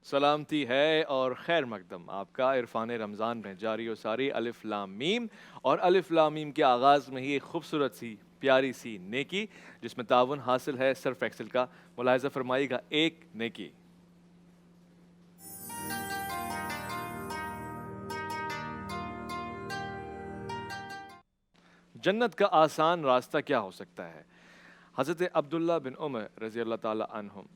سلامتی ہے اور خیر مقدم آپ کا عرفان رمضان میں جاری و ساری الف لام میم، اور الف لام میم کے آغاز میں ہی ایک خوبصورت سی پیاری سی نیکی جس میں تعاون حاصل ہے سرف ایکسل کا، ملاحظہ فرمائیے گا ایک نیکی۔ جنت کا آسان راستہ کیا ہو سکتا ہے؟ حضرت عبداللہ بن عمر رضی اللہ تعالی عنہم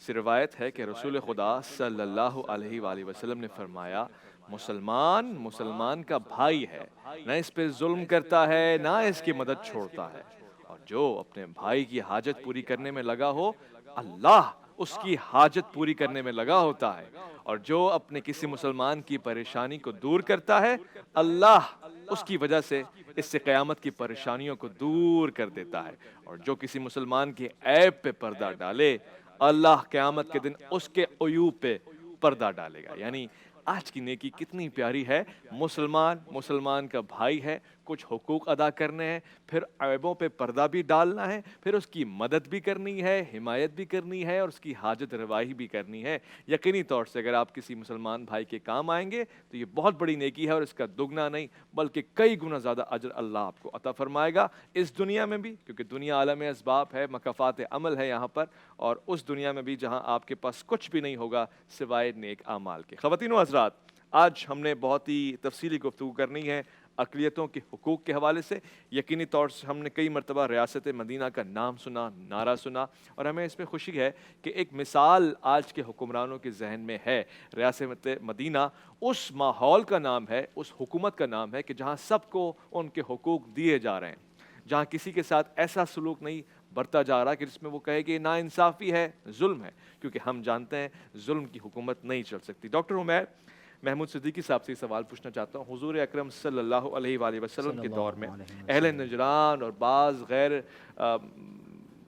سے روایت ہے کہ رسول خدا صلی اللہ علیہ وآلہ وسلم نے فرمایا، مسلمان کا بھائی ہے، نہ اس پہ ظلم کرتا ہے نہ اس کی مدد چھوڑتا ہے، اور جو اپنے بھائی کی حاجت پوری کرنے میں لگا ہو اللہ اس کی حاجت پوری کرنے میں لگا ہوتا ہے، اور جو اپنے کسی مسلمان کی پریشانی کو دور کرتا ہے اللہ اس کی وجہ سے اس سے قیامت کی پریشانیوں کو دور کر دیتا ہے، اور جو کسی مسلمان کی عیب پہ پردہ ڈالے اللہ قیامت کے دن اس کے عیوب پہ پردہ ڈالے گا۔ یعنی آج کی نیکی کتنی پیاری ہے، مسلمان کا بھائی ہے، کچھ حقوق ادا کرنے ہیں، پھر عیبوں پہ پردہ بھی ڈالنا ہے، پھر اس کی مدد بھی کرنی ہے، حمایت بھی کرنی ہے، اور اس کی حاجت روائی بھی کرنی ہے۔ یقینی طور سے اگر آپ کسی مسلمان بھائی کے کام آئیں گے تو یہ بہت بڑی نیکی ہے، اور اس کا دگنا نہیں بلکہ کئی گنا زیادہ اجر اللہ آپ کو عطا فرمائے گا اس دنیا میں بھی، کیونکہ دنیا عالم اسباب ہے، مکافات عمل ہے یہاں پر، اور اس دنیا میں بھی جہاں آپ کے پاس کچھ بھی نہیں ہوگا سوائے نیک اعمال کے۔ خواتین و حضرات، آج ہم نے بہت ہی تفصیلی گفتگو کرنی ہے اقلیتوں کے حقوق کے حوالے سے۔ یقینی طور سے ہم نے کئی مرتبہ ریاست مدینہ کا نام سنا، نعرہ سنا، اور ہمیں اس میں خوشی ہے کہ ایک مثال آج کے حکمرانوں کے ذہن میں ہے۔ ریاست مدینہ اس ماحول کا نام ہے، اس حکومت کا نام ہے کہ جہاں سب کو ان کے حقوق دیے جا رہے ہیں، جہاں کسی کے ساتھ ایسا سلوک نہیں برتا جا رہا کہ جس میں وہ کہے کہ ناانصافی ہے، ظلم ہے، کیونکہ ہم جانتے ہیں ظلم کی حکومت نہیں چل سکتی۔ ڈاکٹر عمیر محمود صدیقی صاحب سے سوال پوچھنا چاہتا ہوں۔ حضور اکرم صلی اللہ علیہ وآلہ وسلم کے دور میں اہل نجران اور بعض غیر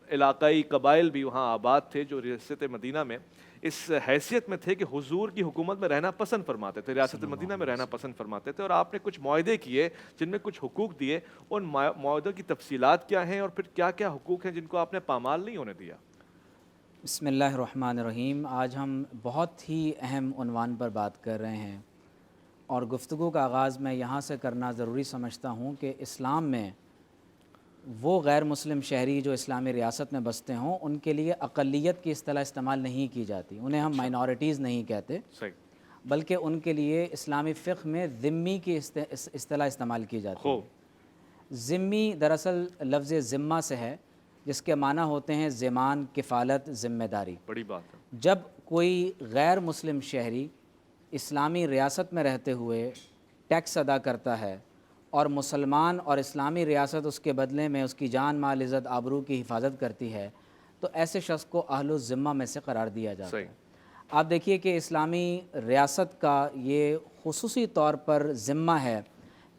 علاقائی قبائل بھی وہاں آباد تھے جو ریاست مدینہ میں اس حیثیت میں تھے کہ حضور کی حکومت میں رہنا پسند فرماتے تھے، ریاست مدینہ میں رہنا پسند فرماتے تھے، اور آپ نے کچھ معاہدے کیے جن میں کچھ حقوق دیے۔ ان معاہدوں کی تفصیلات کیا ہیں، اور پھر کیا کیا حقوق ہیں جن کو آپ نے پامال نہیں ہونے دیا؟ بسم اللہ الرحمن الرحیم۔ آج ہم بہت ہی اہم عنوان پر بات کر رہے ہیں، اور گفتگو کا آغاز میں یہاں سے کرنا ضروری سمجھتا ہوں کہ اسلام میں وہ غیر مسلم شہری جو اسلامی ریاست میں بستے ہوں ان کے لیے اقلیت کی اصطلاح استعمال نہیں کی جاتی، انہیں ہم مائنورٹیز نہیں کہتے، بلکہ ان کے لیے اسلامی فقہ میں ذمی کی اصطلاح استعمال کی جاتی ہے۔ ذمی دراصل لفظ ذمہ سے ہے، جس کے معنی ہوتے ہیں ضمان، کفالت، ذمہ داری۔ بڑی بات ہے۔ جب کوئی غیر مسلم شہری اسلامی ریاست میں رہتے ہوئے ٹیکس ادا کرتا ہے اور مسلمان اور اسلامی ریاست اس کے بدلے میں اس کی جان مال عزت آبرو کی حفاظت کرتی ہے تو ایسے شخص کو اہل الذمہ میں سے قرار دیا جاتا ہے۔ آپ دیکھیے کہ اسلامی ریاست کا یہ خصوصی طور پر ذمہ ہے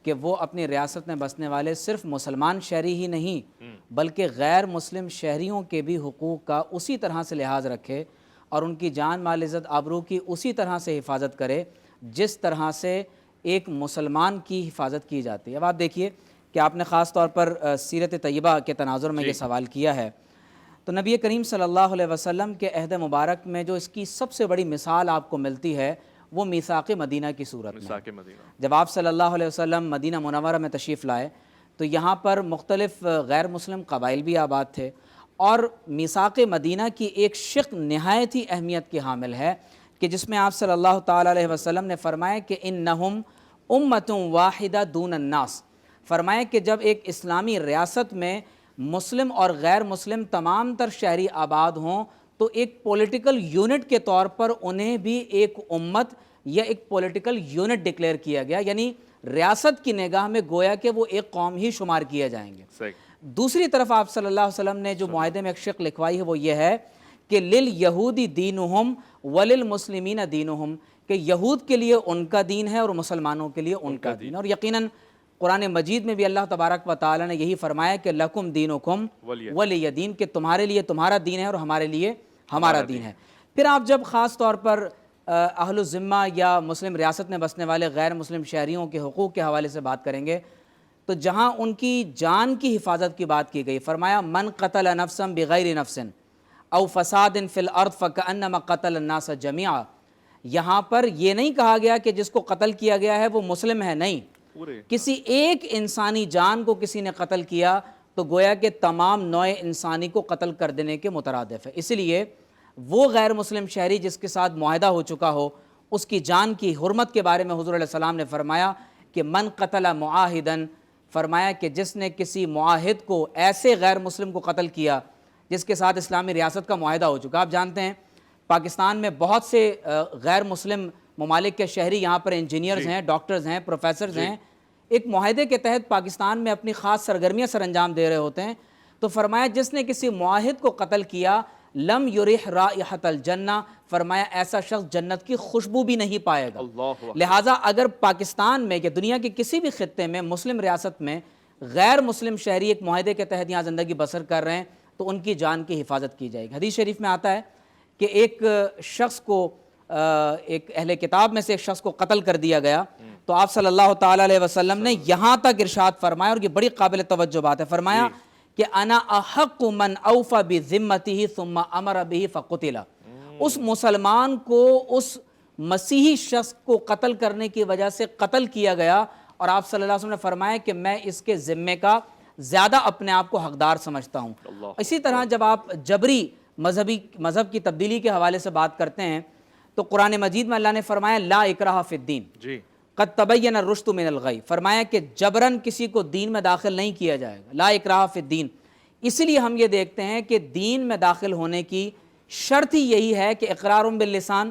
کہ وہ اپنی ریاست میں بسنے والے صرف مسلمان شہری ہی نہیں بلکہ غیر مسلم شہریوں کے بھی حقوق کا اسی طرح سے لحاظ رکھے اور ان کی جان مال عزت آبرو کی اسی طرح سے حفاظت کرے جس طرح سے ایک مسلمان کی حفاظت کی جاتی ہے۔ اب آپ دیکھیے کہ آپ نے خاص طور پر سیرت طیبہ کے تناظر میں یہ سوال کیا ہے، تو نبی کریم صلی اللہ علیہ وسلم کے عہد مبارک میں جو اس کی سب سے بڑی مثال آپ کو ملتی ہے وہ میثاق مدینہ کی صورت میں۔ جب آپ صلی اللہ علیہ وسلم مدینہ منورہ میں تشریف لائے تو یہاں پر مختلف غیر مسلم قبائل بھی آباد تھے، اور میثاق مدینہ کی ایک شق نہایت ہی اہمیت کی حامل ہے کہ جس میں آپ صلی اللہ تعالیٰ علیہ وسلم نے فرمایا کہ انہم امۃ واحدہ دون الناس، فرمایا کہ جب ایک اسلامی ریاست میں مسلم اور غیر مسلم تمام تر شہری آباد ہوں تو ایک پولیٹیکل یونٹ کے طور پر انہیں بھی ایک امت یا ایک پولیٹیکل یونٹ ڈکلیئر کیا گیا، یعنی ریاست کی نگاہ میں گویا کہ وہ ایک قوم ہی شمار کیے جائیں گے۔ دوسری طرف آپ صلی اللہ علیہ وسلم نے جو معاہدے میں ایک شق لکھوائی ہے وہ یہ ہے کہ لِلْيَهُودِ دِينُهُمْ وَلِلْمُسْلِمِينَ دِينُهُمْ، کہ یہود کے لیے ان کا دین ہے اور مسلمانوں کے لیے ان کا دین ہے۔ اور یقیناً قرآن مجید میں بھی اللہ تبارک و تعالیٰ نے یہی فرمایا کہ لَكُمْ دِينُكُمْ وَلِيَ دِين، کہ تمہارے لیے تمہارا دین ہے اور ہمارے لیے ہمارا دین ہے۔ پھر آپ جب خاص طور پر اہل الذمہ یا مسلم ریاست میں بسنے والے غیر مسلم شہریوں کے حقوق کے حوالے سے بات کریں گے تو جہاں ان کی جان کی حفاظت کی بات کی گئی، فرمایا من قتل نفسا بغیر نفس او فساد فی الارض فکأنما قتل الناس جميعا، یہاں پر یہ نہیں کہا گیا کہ جس کو قتل کیا گیا ہے وہ مسلم ہے، نہیں، کسی ایک انسانی جان کو کسی نے قتل کیا تو گویا کہ تمام نوع انسانی کو قتل کر دینے کے مترادف ہے۔ اس لیے وہ غیر مسلم شہری جس کے ساتھ معاہدہ ہو چکا ہو، اس کی جان کی حرمت کے بارے میں حضور علیہ السلام نے فرمایا کہ من قتل معاہدن، فرمایا کہ جس نے کسی معاہد کو، ایسے غیر مسلم کو قتل کیا جس کے ساتھ اسلامی ریاست کا معاہدہ ہو چکا۔ آپ جانتے ہیں پاکستان میں بہت سے غیر مسلم ممالک کے شہری یہاں پر انجینئرز ہیں، ڈاکٹرز ہیں، پروفیسرز ہیں، ایک معاہدے کے تحت پاکستان میں اپنی خاص سرگرمیاں سر انجام دے رہے ہوتے ہیں۔ تو فرمایا جس نے کسی معاہد کو قتل کیا لم یرح رائحۃ الجنہ، فرمایا ایسا شخص جنت کی خوشبو بھی نہیں پائے گا۔ لہٰذا اگر پاکستان میں کہ دنیا کے کسی بھی خطے میں مسلم ریاست میں غیر مسلم شہری ایک معاہدے کے تحت یہاں زندگی بسر کر رہے ہیں تو ان کی جان کی حفاظت کی جائے گی۔ حدیث شریف میں آتا ہے کہ ایک شخص کو، ایک اہل کتاب میں سے ایک شخص کو قتل کر دیا گیا تو آپ صلی اللہ تعالیٰ علیہ وسلم نے یہاں تک ارشاد فرمایا، اور یہ بڑی قابل توجہ بات ہے، فرمایا کہ انا احق من اوفى بذمته ثم امر به فقتل۔ اس مسلمان کو اس مسیحی شخص کو قتل کرنے کی وجہ سے قتل کیا گیا، اور آپ صلی اللہ علیہ وسلم نے فرمایا کہ میں اس کے ذمے کا زیادہ اپنے آپ کو حقدار سمجھتا ہوں۔ اسی طرح جب آپ جبری مذہب کی تبدیلی کے حوالے سے بات کرتے ہیں تو قرآن مجید میں اللہ نے فرمایا لا اکراہ فی الدین قد تبین الرشد من الغی، فرمایا کہ جبراً کسی کو دین میں داخل نہیں کیا جائے گا، لا اکراہ فی الدین۔ اس لیے ہم یہ دیکھتے ہیں کہ دین میں داخل ہونے کی شرط ہی یہی ہے کہ اقرار باللسان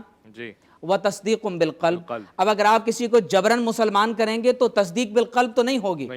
و تصدیق بالقلب۔ اب اگر آپ کسی کو جبراً مسلمان کریں گے تو تصدیق بالقلب تو نہیں ہوگی،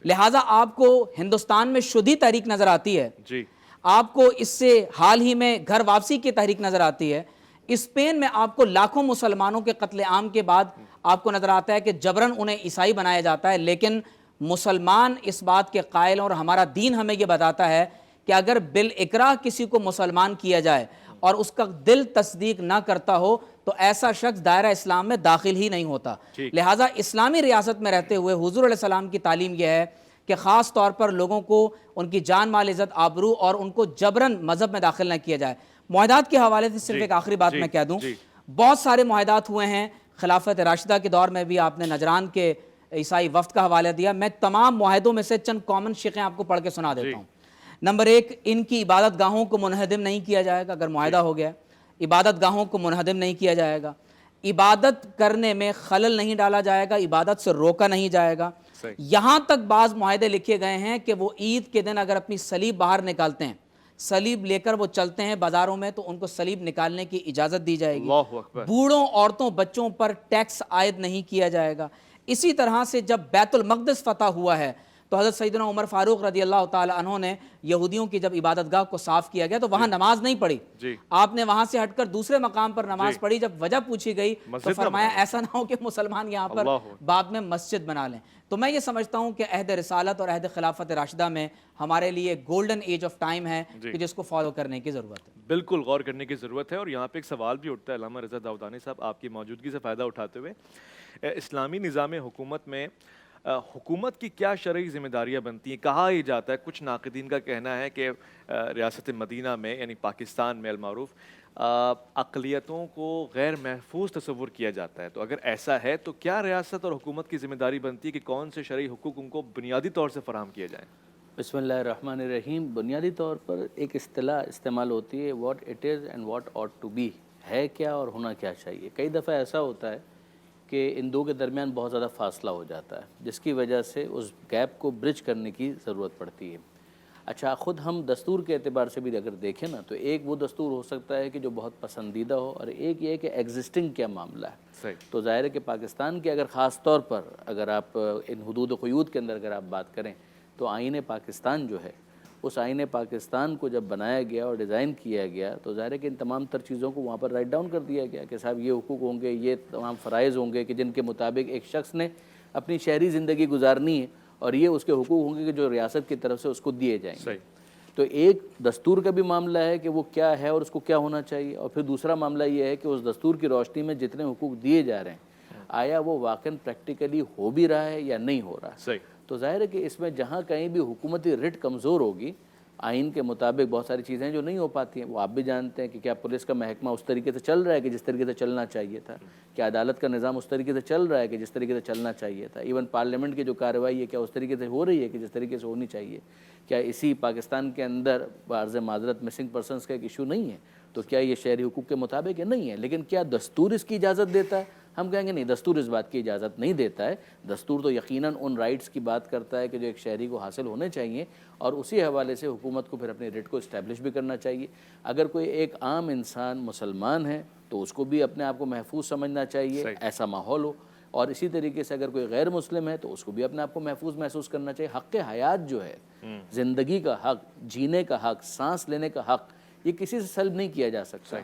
لہٰذا آپ کو ہندوستان میں شدھی تحریک نظر آتی ہے، آپ کو اس سے حال ہی میں گھر واپسی کی تحریک نظر آتی ہے، اسپین میں آپ کو لاکھوں مسلمانوں کے قتل عام کے بعد آپ کو نظر آتا ہے کہ جبراً انہیں عیسائی بنایا جاتا ہے، لیکن مسلمان اس بات کے قائل، اور ہمارا دین ہمیں یہ بتاتا ہے کہ اگر بالاکراہ کسی کو مسلمان کیا جائے اور اس کا دل تصدیق نہ کرتا ہو تو ایسا شخص دائرہ اسلام میں داخل ہی نہیں ہوتا۔ لہٰذا اسلامی ریاست میں رہتے ہوئے حضور علیہ السلام کی تعلیم یہ ہے کہ خاص طور پر لوگوں کو ان کی جان مال عزت آبرو اور ان کو جبراً مذہب میں داخل نہ کیا جائے۔ معاہدات کے حوالے سے صرف ایک آخری بات میں کہہ دوں، بہت سارے معاہدات ہوئے ہیں، خلافت راشدہ کے دور میں بھی آپ نے نجران کے عیسائی وفد کا حوالہ دیا، میں تمام معاہدوں میں سے چند کامن شقیں آپ کو پڑھ کے سنا دیتا ہوں۔ نمبر ایک، ان کی عبادت گاہوں کو منہدم نہیں کیا جائے گا، اگر معاہدہ ہو گیا عبادت گاہوں کو منہدم نہیں کیا جائے گا، عبادت کرنے میں خلل نہیں ڈالا جائے گا، عبادت سے روکا نہیں جائے گا، یہاں تک بعض معاہدے لکھے گئے ہیں کہ وہ عید کے دن اگر اپنی صلیب باہر نکالتے ہیں، صلیب لے کر وہ چلتے ہیں بازاروں میں تو ان کو صلیب نکالنے کی اجازت دی جائے گی، بوڑھوں عورتوں بچوں پر ٹیکس عائد نہیں کیا جائے گا۔ اسی طرح سے جب بیت المقدس فتح ہوا ہے تو حضرت سیدنا عمر فاروق رضی اللہ تعالی عنہ نے یہودیوں کی جب عبادت گاہ کو صاف کیا گیا تو وہاں نماز نہیں پڑھی، آپ نے وہاں سے ہٹ کر دوسرے مقام پر نماز پڑھی۔ جب وجہ پوچھی گئی تو فرمایا ایسا نہ ہو کہ مسلمان یہاں پر بعد میں مسجد بنا لیں۔ تو میں یہ سمجھتا ہوں کہ عہد رسالت اور عہد خلافت راشدہ میں ہمارے لیے گولڈن ایج آف ٹائم ہے کہ جس کو فالو کرنے کی ضرورت ہے۔ بالکل غور کرنے کی ضرورت ہے، اور یہاں پہ ایک سوال بھی اٹھتا ہے علامہ رضا داؤدانی صاحب آپ کی موجودگی سے فائدہ اٹھاتے ہوئے، اسلامی نظام حکومت میں حکومت کی کیا شرعی ذمہ داریاں بنتی ہیں؟ کہا ہی جاتا ہے، کچھ ناقدین کا کہنا ہے کہ ریاست مدینہ میں یعنی پاکستان میں المعروف اقلیتوں کو غیر محفوظ تصور کیا جاتا ہے، تو اگر ایسا ہے تو کیا ریاست اور حکومت کی ذمہ داری بنتی ہے کہ کون سے شرعی حقوق ان کو بنیادی طور سے فراہم کیے جائیں؟ بسم اللہ الرحمن الرحیم۔ بنیادی طور پر ایک اصطلاح استعمال ہوتی ہے what it is and what ought to be, ہے کیا اور ہونا کیا چاہیے۔ کئی دفعہ ایسا ہوتا ہے کہ ان دو کے درمیان بہت زیادہ فاصلہ ہو جاتا ہے جس کی وجہ سے اس گیپ کو برج کرنے کی ضرورت پڑتی ہے۔ اچھا، خود ہم دستور کے اعتبار سے بھی اگر دیکھیں نا تو ایک وہ دستور ہو سکتا ہے کہ جو بہت پسندیدہ ہو، اور ایک یہ کہ ایگزسٹنگ کیا معاملہ ہے۔ تو ظاہر ہے کہ پاکستان کے اگر خاص طور پر اگر آپ ان حدود و قیود کے اندر اگر آپ بات کریں تو آئین پاکستان جو ہے، اس آئین پاکستان کو جب بنایا گیا اور ڈیزائن کیا گیا تو ظاہر ہے کہ ان تمام تر چیزوں کو وہاں پر رائٹ ڈاؤن کر دیا گیا کہ صاحب یہ حقوق ہوں گے، یہ تمام فرائض ہوں گے کہ جن کے مطابق ایک شخص نے اپنی شہری زندگی گزارنی ہے، اور یہ اس کے حقوق ہوں گے کہ جو ریاست کی طرف سے اس کو دیے جائیں گے۔ تو ایک دستور کا بھی معاملہ ہے کہ وہ کیا ہے اور اس کو کیا ہونا چاہیے، اور پھر دوسرا معاملہ یہ ہے کہ اس دستور کی روشنی میں جتنے حقوق دیے جا رہے ہیں آیا وہ واقعاً پریکٹیکلی ہو بھی رہا ہے یا نہیں ہو رہا ہے۔ تو ظاہر ہے کہ اس میں جہاں کہیں بھی حکومتی رٹ کمزور ہوگی، آئین کے مطابق بہت ساری چیزیں جو نہیں ہو پاتی ہیں، وہ آپ بھی جانتے ہیں کہ کیا پولیس کا محکمہ اس طریقے سے چل رہا ہے کہ جس طریقے سے چلنا چاہیے تھا، کیا عدالت کا نظام اس طریقے سے چل رہا ہے کہ جس طریقے سے چلنا چاہیے تھا، ایون پارلیمنٹ کی جو کارروائی ہے کیا اس طریقے سے ہو رہی ہے کہ جس طریقے سے ہونی چاہیے، کیا اسی پاکستان کے اندر بعض معذرت مسنگ پرسنس کا ایک ایشو نہیں ہے، تو کیا یہ شہری حقوق کے مطابق ہے؟ نہیں ہے، لیکن کیا دستور اس کی اجازت دیتا ہے؟ ہم کہیں گے نہیں، دستور اس بات کی اجازت نہیں دیتا ہے۔ دستور تو یقیناً ان رائٹس کی بات کرتا ہے کہ جو ایک شہری کو حاصل ہونے چاہیے، اور اسی حوالے سے حکومت کو پھر اپنے ریٹ کو اسٹیبلش بھی کرنا چاہیے۔ اگر کوئی ایک عام انسان مسلمان ہے تو اس کو بھی اپنے آپ کو محفوظ سمجھنا چاہیے، ایسا ماحول ہو، اور اسی طریقے سے اگر کوئی غیر مسلم ہے تو اس کو بھی اپنے آپ کو محفوظ محسوس کرنا چاہیے۔ حق حیات جو ہے، زندگی کا حق، جینے کا حق، سانس لینے کا حق، یہ کسی سے سلب نہیں کیا جا سکتا۔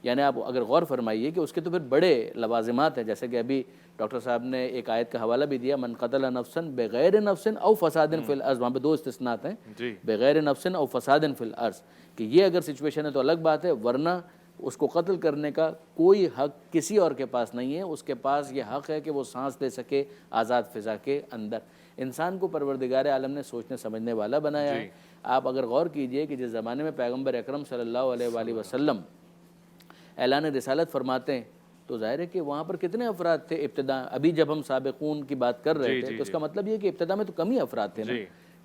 یعنی آپ اگر غور فرمائیے کہ اس کے تو پھر بڑے لوازمات ہیں، جیسے کہ ابھی ڈاکٹر صاحب نے ایک آیت کا حوالہ بھی دیا، من قتل نفسا بغیر نفس او فساد فی الارض، وہاں پہ دو استثناءات ہیں، بغیر نفس او فساد فی الارض، کہ یہ اگر سچویشن ہے تو الگ بات ہے، ورنہ اس کو قتل کرنے کا کوئی حق کسی اور کے پاس نہیں ہے۔ اس کے پاس یہ حق ہے کہ وہ سانس لے سکے آزاد فضا کے اندر۔ انسان کو پروردگار عالم نے سوچنے سمجھنے والا بنایا ہے۔ آپ اگر غور کیجئے کہ جس زمانے میں پیغمبر اکرم صلی اللہ علیہ وآلہ وسلم اعلان رسالت فرماتے ہیں تو ظاہر ہے کہ وہاں پر کتنے افراد تھے ابتدا؟ ابھی جب ہم سابقون کی بات کر رہے تھے تو اس کا مطلب یہ کہ ابتدا میں تو کم ہی افراد تھے نا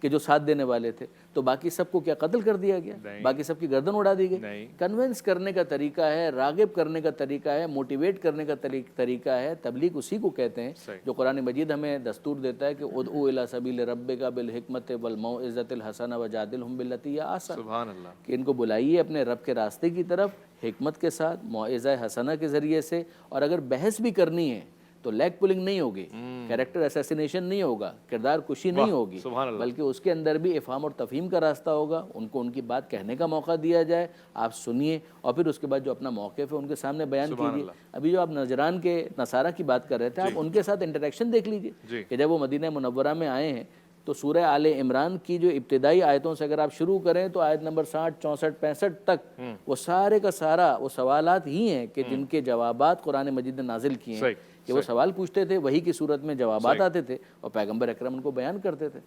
کہ جو ساتھ دینے والے تھے، تو باقی سب کو کیا قتل کر دیا گیا؟ باقی سب کی گردن اڑا دی گئی؟ کنونس کرنے کا طریقہ ہے، راغب کرنے کا طریقہ ہے، موٹیویٹ کرنے کا طریقہ ہے، تبلیغ اسی کو کہتے ہیں جو قرآن مجید ہمیں دستور دیتا ہے کہ ادعو الی سبیل ربک بالحکمت والموعظۃ الحسنہ وجادلہم باللتی ہی احسن، سبحان اللہ، کہ ان کو بلائیے اپنے رب کے راستے کی طرف حکمت کے ساتھ، موعظہ حسنہ کے ذریعے سے، اور اگر بحث بھی کرنی ہے تو لیگ پولنگ نہیں ہوگی، کیریکٹر اسیسینیشن نہیں ہوگا، کردار کشی نہیں ہوگی، بلکہ اس کے اندر بھی افہام اور تفہیم کا راستہ ہوگا، ان کو ان کی بات کہنے کا موقع دیا جائے، آپ سنیے، اور پھر اس کے بعد جو اپنا موقف ہے ان کے سامنے بیان کیجیے۔ ابھی جو آپ نجران کے نصارہ کی بات کر رہے تھے، آپ ان کے ساتھ انٹریکشن دیکھ لیجیے کہ جب وہ مدینہ منورہ میں آئے ہیں تو سورہ آل عمران کی جو ابتدائی آیتوں سے اگر آپ شروع کریں تو آیت نمبر 60، 64، 65 تک وہ سارے کا سارا وہ سوالات ہی ہیں کہ جن کے جوابات قرآن مجید نے نازل کیے ہیں، کہ وہ سوال پوچھتے تھے، وہی کی صورت میں جوابات آتے تھے اور پیغمبر اکرم ان کو بیان کرتے تھے۔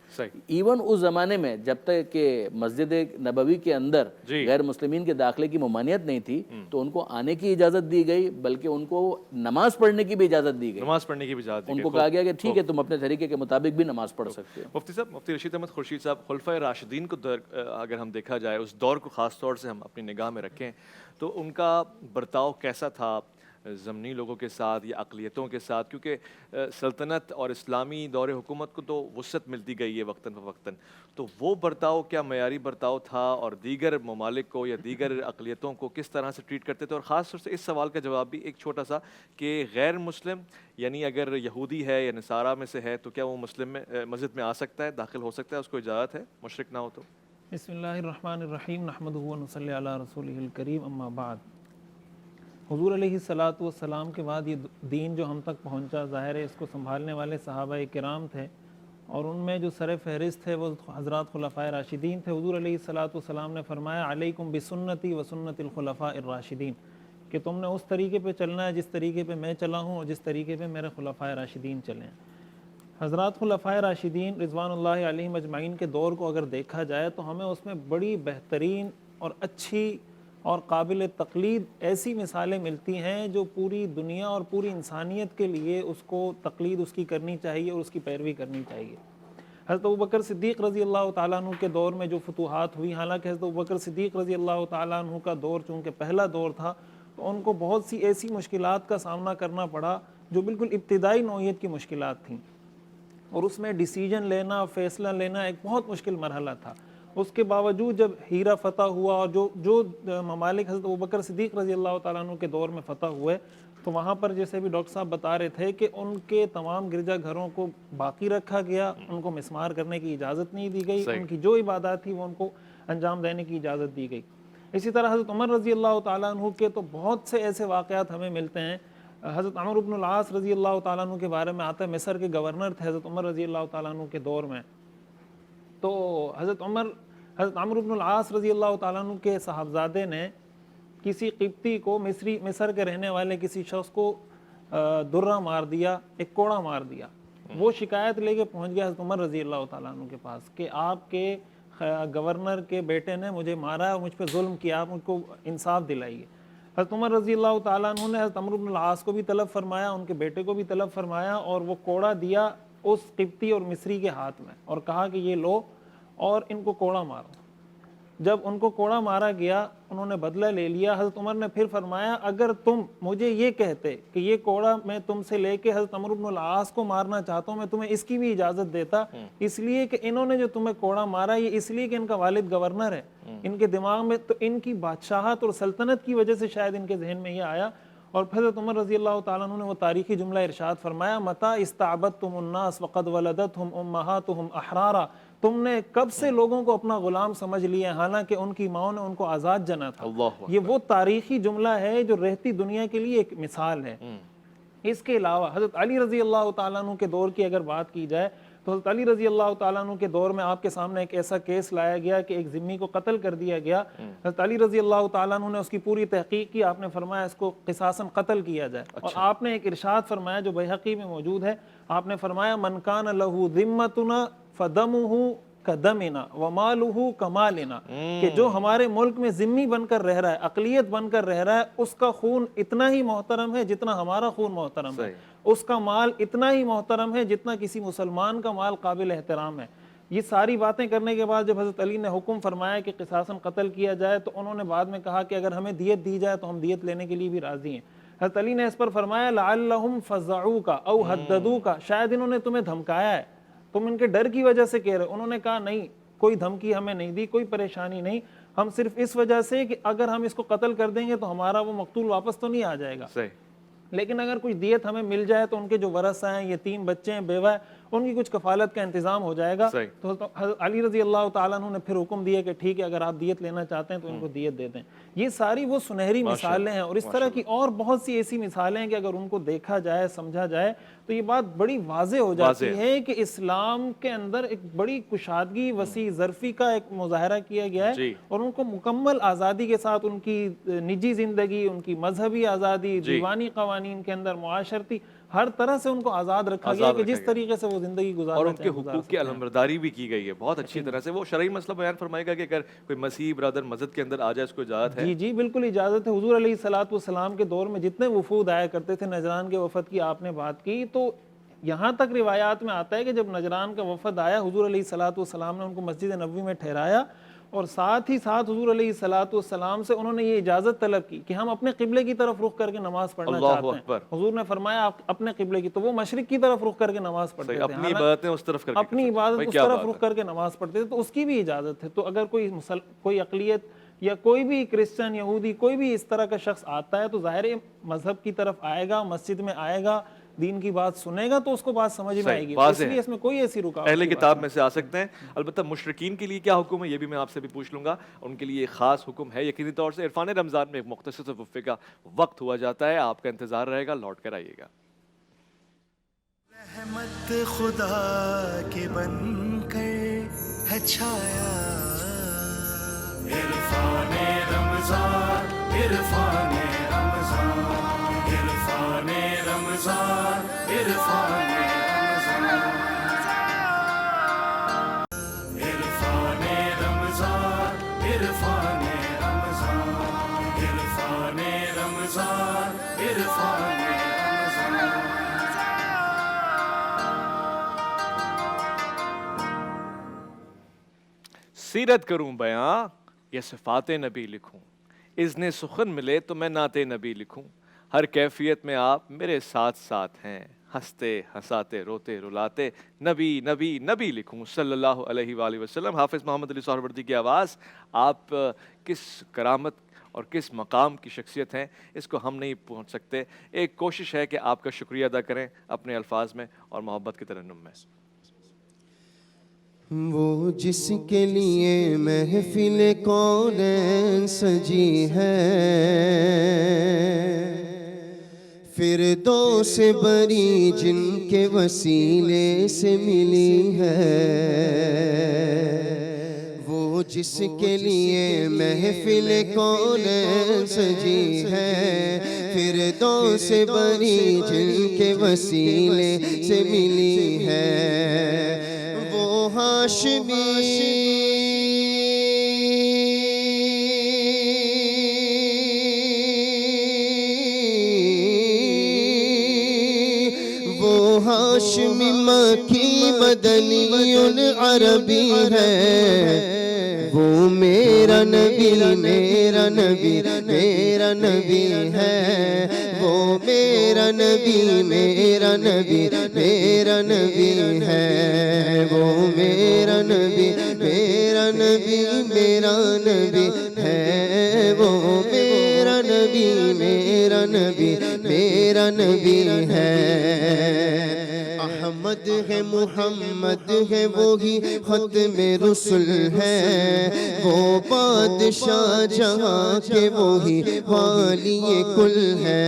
ایون اس زمانے میں جب تک کہ مسجد نبوی کے اندر غیر مسلمین کے داخلے کی ممانعت نہیں تھی تو ان کو آنے کی اجازت دی گئی، بلکہ ان کو نماز پڑھنے کی بھی اجازت دی گئی، نماز پڑھنے کی بھی اجازت دی گئی، ان کو کہا گیا کہ ٹھیک ہے تم اپنے طریقے کے مطابق بھی نماز پڑھ سکتے ہو۔ مفتی صاحب، مفتی رشید احمد خورشید صاحب، خلفائے راشدین کو اگر ہم دیکھا جائے، اس دور کو خاص طور سے ہم اپنی نگاہ میں رکھیں تو ان کا برتاؤ کیسا تھا ضمنی لوگوں کے ساتھ یا اقلیتوں کے ساتھ؟ کیونکہ سلطنت اور اسلامی دور حکومت کو تو وسعت ملتی گئی ہے وقتاً فوقتاً، تو وہ برتاؤ کیا معیاری برتاؤ تھا، اور دیگر ممالک کو یا دیگر اقلیتوں کو کس طرح سے ٹریٹ کرتے تھے؟ اور خاص طور سے اس سوال کا جواب بھی ایک چھوٹا سا کہ غیر مسلم یعنی اگر یہودی ہے یا نصارہ میں سے ہے تو کیا وہ مسلم میں مسجد میں آ سکتا ہے، داخل ہو سکتا ہے، اس کو اجازت ہے مشرک نہ ہو تو؟ بسم اللہ الرحمن الرحیم، نحمدہ و نصلی علی رسولہ الکریم، اما بعد۔ حضور علیہ الصلاۃ والسلام کے بعد یہ دین جو ہم تک پہنچا، ظاہر ہے اس کو سنبھالنے والے صحابہ کرام تھے، اور ان میں جو سر فہرست تھے وہ حضرات خلفائے راشدین تھے۔ حضور علیہ الصلاۃ والسلام نے فرمایا علیکم بسنتی و سنت الخلفاء الراشدین، کہ تم نے اس طریقے پہ چلنا ہے جس طریقے پہ میں چلا ہوں اور جس طریقے پہ میرے خلفائے راشدین چلے ہیں۔ حضرات خلفائے راشدین رضوان اللہ علیہم اجمعین کے دور کو اگر دیکھا جائے تو ہمیں اس میں بڑی بہترین اور اچھی اور قابل تقلید ایسی مثالیں ملتی ہیں جو پوری دنیا اور پوری انسانیت کے لیے اس کو تقلید اس کی کرنی چاہیے اور اس کی پیروی کرنی چاہیے۔ حضرت ابوبکر صدیق رضی اللہ تعالیٰ عنہ کے دور میں جو فتوحات ہوئی، حالانکہ حضرت ابوبکر صدیق رضی اللہ تعالیٰ عنہ کا دور چونکہ پہلا دور تھا تو ان کو بہت سی ایسی مشکلات کا سامنا کرنا پڑا جو بالکل ابتدائی نوعیت کی مشکلات تھیں، اور اس میں ڈیسیجن لینا، فیصلہ لینا ایک بہت مشکل مرحلہ تھا۔ اس کے باوجود جب ہیرا فتح ہوا اور جو ممالک حضرت ابوبکر صدیق رضی اللہ تعالیٰ عنہ کے دور میں فتح ہوئے تو وہاں پر جیسے بھی ڈاکٹر صاحب بتا رہے تھے کہ ان کے تمام گرجا گھروں کو باقی رکھا گیا، ان کو مسمار کرنے کی اجازت نہیں دی گئی، ان کی جو عبادات تھی وہ ان کو انجام دینے کی اجازت دی گئی۔ اسی طرح حضرت عمر رضی اللہ تعالیٰ عنہ کے تو بہت سے ایسے واقعات ہمیں ملتے ہیں۔ حضرت عمرو بن العاص رضی اللہ تعالیٰ عنہ کے بارے میں آتا ہے، مصر کے گورنر تھے حضرت عمر رضی اللہ تعالیٰ عنہ کے دور میں، تو حضرت عمرو بن العاص رضی اللہ تعالیٰ عنہ کے صاحبزادے نے کسی قبطی کو، مصر کے رہنے والے کسی شخص کو درہ مار دیا، ایک کوڑا مار دیا۔ وہ شکایت لے کے پہنچ گیا حضرت عمر رضی اللہ تعالیٰ عنہ کے پاس کہ آپ کے گورنر کے بیٹے نے مجھے مارا اور مجھ پہ ظلم کیا, آپ مجھ کو انصاف دلائیے. حضرت عمر رضی اللہ تعالیٰ عنہ نے حضرت عمرو بن العاص کو بھی طلب فرمایا, ان کے بیٹے کو بھی طلب فرمایا, اور وہ کوڑا دیا اس قبطی اور مصری کے ہاتھ میں اور کہا کہ یہ لو اور ان کو کوڑا مارو. جب ان کو کوڑا مارا گیا انہوں نے بدلہ لے لیا. حضرت عمر نے پھر فرمایا اگر تم مجھے یہ کہتے کہ یہ کوڑا میں تم سے لے کے حضرت عمرو بن العاص کو مارنا چاہتا ہوں, میں تمہیں اس کی بھی اجازت دیتا, اس لیے کہ انہوں نے جو تمہیں کوڑا مارا یہ اس لیے کہ ان کا والد گورنر ہے, ان کے دماغ میں تو ان کی بادشاہت اور سلطنت کی وجہ سے شاید ان کے ذہن میں یہ آیا. اور پھر حضرت عمر رضی اللہ تعالیٰ عنہ نے وہ تاریخی جملہ ارشاد فرمایا, متا استعبدتم الناس وقد ولدتهم امہاتهم احرارا, تم نے کب سے لوگوں کو اپنا غلام سمجھ لیا حالانکہ ان کی ماں نے ان کو آزاد جنا تھا. یہ وہ تاریخی جملہ ہے جو رہتی دنیا کے لیے ایک مثال ہے. اس کے علاوہ حضرت علی رضی اللہ تعالیٰ عنہ کے دور کی اگر بات کی جائے تو حضرت علی رضی اللہ تعالیٰ عنہ کے دور میں آپ کے سامنے ایک ایسا کیس لایا گیا کہ ایک ذمی کو قتل کر دیا گیا. حضرت علی رضی اللہ تعالیٰ عنہ نے اس کی پوری تحقیق کی, آپ نے فرمایا اس کو قصاصاً قتل کیا جائے. اور آپ نے ایک ارشاد فرمایا جو بیہقی میں موجود ہے, آپ نے فرمایا من کان لہ ذمتنا فدمہ کدمنا ومالہ کمالنا, کہ جو ہمارے ملک میں ذمی بن کر رہ رہا ہے, اقلیت بن کر رہ رہا ہے, اس کا خون اتنا ہی محترم ہے جتنا ہمارا خون محترم ہے, اس کا مال اتنا ہی محترم ہے جتنا کسی مسلمان کا مال قابل احترام ہے. یہ ساری باتیں کرنے کے بعد جب حضرت علی نے حکم فرمایا کہ قصاصاً قتل کیا جائے تو انہوں نے بعد میں کہا کہ اگر ہمیں دیت دی جائے تو ہم دیت لینے کے لیے بھی راضی ہیں. حضرت علی نے اس پر فرمایا لعلہم فزعوک او حددوک, شاید انہوں نے تمہیں دھمکایا ہے, تم ان کے ڈر کی وجہ سے کہہ رہے. انہوں نے کہا نہیں, کوئی دھمکی ہمیں نہیں دی, کوئی پریشانی نہیں, ہم صرف اس وجہ سے کہ اگر ہم اس کو قتل کر دیں گے تو ہمارا وہ مقتول واپس تو نہیں آ جائے گا, لیکن اگر کچھ دیت ہمیں مل جائے تو ان کے جو ورثہ ہیں, یتیم بچے ہیں, بیوہ ہے, ان کی کچھ کفالت کا انتظام ہو جائے گا. تو حضرت علی رضی اللہ تعالیٰ عنہ نے پھر حکم دیا کہ ٹھیک ہے اگر آپ دیت لینا چاہتے ہیں تو ان کو دیت دے دیں. یہ ساری وہ سنہری مثالیں ہیں, اور اس طرح کی اور بہت سی ایسی مثالیں ہیں کہ اگر ان کو دیکھا جائے, سمجھا جائے تو یہ بات بڑی واضح ہو جاتی ہے کہ اسلام کے اندر ایک بڑی کشادگی, وسیع ظرفی کا ایک مظاہرہ کیا گیا ہے, اور ان کو مکمل آزادی کے ساتھ ان کی نجی زندگی, ان کی مذہبی آزادی, دیوانی قوانین کے اندر, معاشرتی ہر طرح سے ان کو آزاد رکھا گیا کہ جس طریقے سے وہ زندگی گزارنا اور ان کے حقوق کی علمبرداری بھی کی گئی ہے بہت اچھی طرح سے. وہ شرعی مسئلہ بیان فرمائے گا کہ اگر کوئی مسیحی برادر مسجد کے اندر آ جائے اس کو اجازت ہے؟ جی بالکل اجازت ہے. حضور علیہ الصلوۃ والسلام کے دور میں جتنے وفود آیا کرتے تھے, نجران کے وفد کی آپ نے بات کی, تو یہاں تک روایات میں آتا ہے کہ جب نجران کا وفد آیا حضور علیہ الصلوۃ والسلام نے ان کو مسجد نبوی میں ٹھہرایا, اور ساتھ ہی ساتھ حضور علیہ الصلوۃ والسلام سے انہوں نے یہ اجازت طلب کی کہ ہم اپنے قبلے کی طرف رخ کر کے نماز پڑھنا چاہتے ہیں. حضور نے فرمایا آپ اپنے قبلے کی, تو وہ مشرق کی طرف رخ کر کے نماز پڑھتے تھے, اپنی عبادتیں اس طرف کر کے, اپنی عبادت اس طرف رخ کر کے نماز پڑھتے تھے, تو اس کی بھی اجازت ہے. تو اگر کوئی اقلیت یا کوئی بھی کرسچن, یہودی, کوئی بھی اس طرح کا شخص آتا ہے تو ظاہر مذہب کی طرف آئے گا, مسجد میں آئے گا, دین کی بات سنے گا تو اس کو بات سمجھ میں آئے گی, اس لیے اس میں کوئی ایسی رکاوٹ. اہل کتاب میں سے آ سکتے ہیں. البتہ مشرکین کے لیے کیا حکم ہے یہ بھی میں آپ سے بھی پوچھ لوں گا. ان کے لیے ایک خاص حکم ہے یقینی طور سے. عرفان رمضان میں ایک مختصر وقفے کا وقت ہوا جاتا ہے, آپ کا انتظار رہے گا, لوٹ کر آئیے گا. رحمت خدا کے بن کر ہے چھایا عرفان رمضان, عرفان رمضان, عرفان رمضان, عرفان رمضان, عرفان رمضان, عرفان رمضان, عرفان رمضان, عرفان رمضان. سیرت کروں بیاں یا صفات نبی لکھوں, اذن سخن ملے تو میں نعت نبی لکھوں. ہر کیفیت میں آپ میرے ساتھ ساتھ ہیں, ہنستے ہنساتے روتے رلاتے نبی نبی نبی لکھوں صلی اللہ علیہ وآلہ وسلم. حافظ محمد علی سہروردی کی آواز. آپ کس کرامت اور کس مقام کی شخصیت ہیں اس کو ہم نہیں پہنچ سکتے. ایک کوشش ہے کہ آپ کا شکریہ ادا کریں اپنے الفاظ میں اور محبت کے ترنم میں. وہ جس کے لیے محفل کونین سجی ہے, فردوس بری جن کے وسیلے سے ملی ہے. وہ جس کے لیے محفل کونین سجی ہے, فردوس بری جن کے وسیلے سے ملی ہے. وہ ہاشمی ہاشمی مکی مدنی عربی ہے، وہ میرا نبی میرا نبی میرا نبی ہے، وہ میرا نبی میرا نبی میرا نبی ہے، وہ میرا نبی میرا نبی میرا نبی ہے، وہ میرا نبی میرا نبی میرا نبی ہے۔ احمد ہے محمد ہے وہی ختم رسل ہے، وہ بادشاہ جہاں کے وہی والی کل ہے،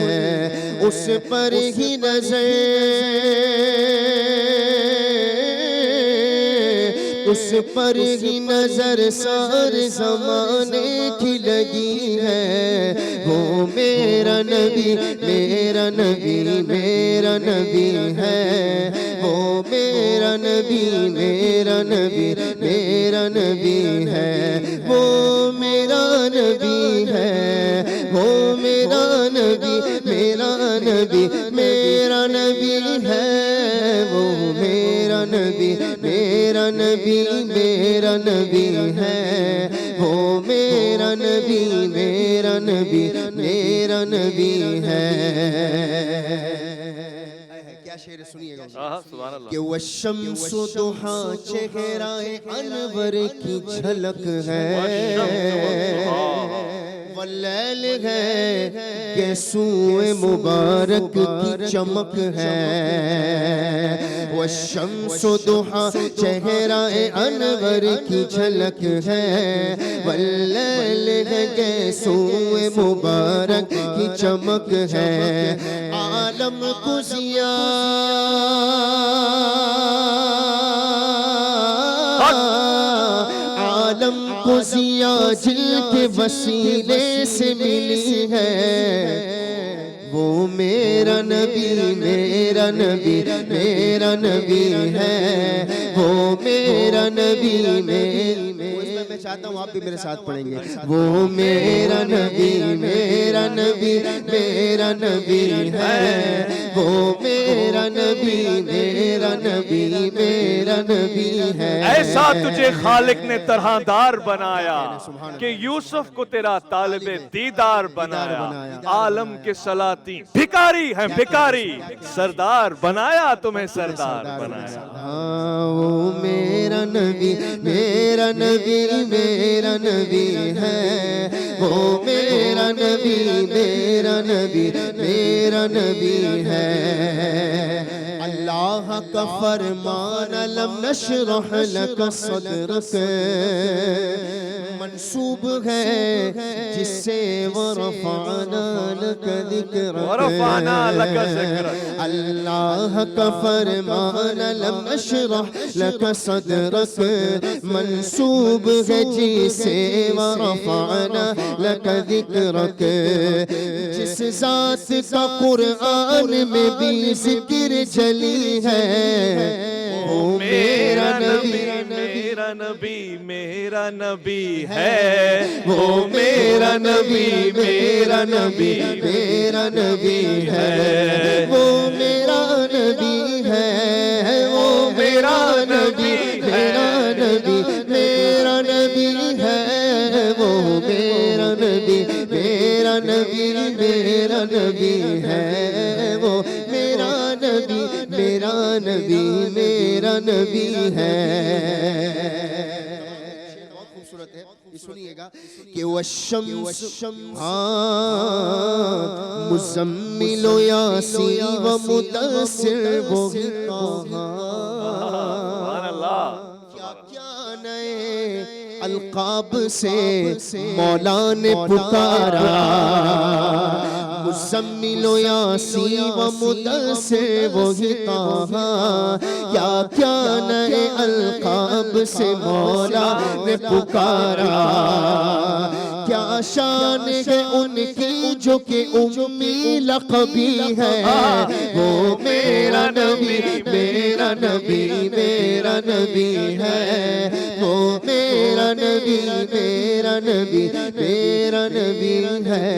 اس پر ہی نظر اس پر ہی نظر سارے زمانے کی لگی ہے، وہ میرا نبی میرا نبی میرا نبی ہے، وہ میرا نبی میرا نبی میرا نبی ہے، وہ میرا نبی ہے، وہ میرا نبی میرا نبی میرا نبی ہے، وہ میرا نبی میرا نبی میرا نبی ہے، وہ میرا نبی میرا نبی میرا نبی ہے۔ کیا شعر سنیے گا سبحان اللہ۔ کہ والشمس ضحیٰ چہرہ انور کی جھلک ہے، واللیل ہے کہ سوئے مبارک کی چمک ہے، والشمس ضحیٰ چہرہ انور کی جھلک ہے، واللیل ہے کہ سوئے مبارک کی چمک ہے، عالم کو ضیاء عالم کو ضیاء جل کے وسیلے سے ملی ہے، وہ میرا نبی میرا نبی میرا نبی ہے، وہ میرا نبی میں چاہتا ہوں آپ بھی میرے ساتھ پڑھیں گے، وہ میرا نبی میرا نبی میرا نبی ہے، وہ میرا نبی میرا نبی میرا نبی ہے۔ ایسا تجھے خالق نے طرح دار بنایا کہ یوسف کو تیرا طالب دیدار بنایا، عالم کے سلاطین بھکاری ہیں بھکاری، سردار بنایا تمہیں سردار بنایا۔ وہ میرا نبی میرا نبی میرا نبی ہے، وہ میرا نبی میرا نبی میرا نبی ہے۔ اللہ کا فرمان لم نشرح لک صدرک منسوب ہے جس سے ورفعنا لک ذکرک، اللہ کا فرمان لم نشرح لک صدرک منسوب ہے جس سے ورفعنا لک ذکرک، جس ذات کا قرآن میں بھی ذکر جلی ہے، وہ میرا نبی میرا نبی میرا نبی ہے، وہ میرا نبی میرا نبی میرا نبی ہے، وہ میرا نبی ہے، وہ میرا نبی میرا نبی میرا نبی ہے، وہ میرا نبی میرا نبی میرا نبی ہے، وہ میرا نبی میرا نبی میرا نبی ہے۔ سنیے گا کہ والشمس مزمل و یاسین و مدثر وہی کیا کیا نئے القاب سے مولا نے پکارا، مزمل و یاسین و مدثر وہی طٰہٰ، کیا نئے القاب سے مولا نے پکارا، کیا شان ہے ان کی جو کہ امی لقبی ہے، وہ میرا نبی میرا نبی میرا نبی ہے، وہ میرا نبی میرا نبی میرا نبی ہے۔